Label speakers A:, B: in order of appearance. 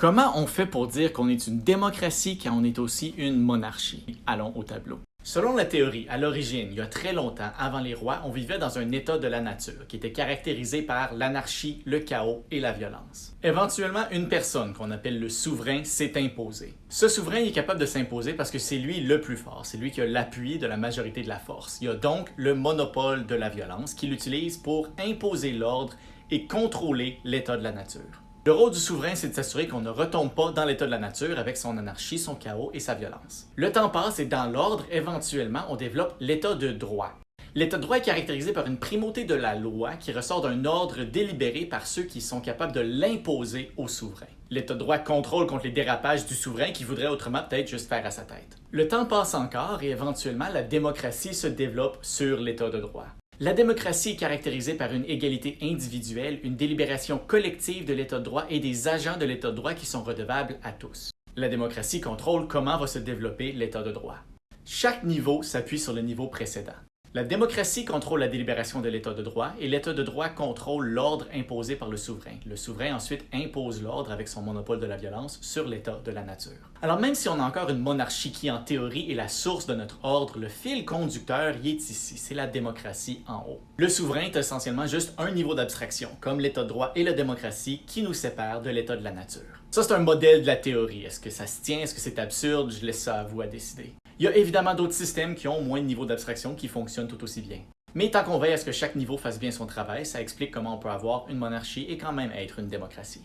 A: Comment on fait pour dire qu'on est une démocratie quand on est aussi une monarchie? Allons au tableau. Selon la théorie, à l'origine, il y a très longtemps, avant les rois, on vivait dans un état de la nature qui était caractérisé par l'anarchie, le chaos et la violence. Éventuellement, une personne qu'on appelle le souverain s'est imposée. Ce souverain est capable de s'imposer parce que c'est lui le plus fort, c'est lui qui a l'appui de la majorité de la force. Il a donc le monopole de la violence qu'il utilise pour imposer l'ordre et contrôler l'état de la nature. Le rôle du souverain, c'est de s'assurer qu'on ne retombe pas dans l'état de la nature avec son anarchie, son chaos et sa violence. Le temps passe et dans l'ordre, éventuellement, on développe l'état de droit. L'état de droit est caractérisé par une primauté de la loi qui ressort d'un ordre délibéré par ceux qui sont capables de l'imposer au souverain. L'état de droit contrôle contre les dérapages du souverain qui voudrait autrement peut-être juste faire à sa tête. Le temps passe encore et éventuellement, la démocratie se développe sur l'état de droit. La démocratie est caractérisée par une égalité individuelle, une délibération collective de l'état de droit et des agents de l'état de droit qui sont redevables à tous. La démocratie contrôle comment va se développer l'état de droit. Chaque niveau s'appuie sur le niveau précédent. La démocratie contrôle la délibération de l'état de droit et l'état de droit contrôle l'ordre imposé par le souverain. Le souverain ensuite impose l'ordre avec son monopole de la violence sur l'état de la nature. Alors même si on a encore une monarchie qui en théorie est la source de notre ordre, le fil conducteur y est ici, c'est la démocratie en haut. Le souverain est essentiellement juste un niveau d'abstraction, comme l'état de droit et la démocratie qui nous séparent de l'état de la nature. Ça c'est un modèle de la théorie. Est-ce que ça se tient? Est-ce que c'est absurde? Je laisse ça à vous à décider. Il y a évidemment d'autres systèmes qui ont moins de niveaux d'abstraction qui fonctionnent tout aussi bien. Mais tant qu'on veille à ce que chaque niveau fasse bien son travail, ça explique comment on peut avoir une monarchie et quand même être une démocratie.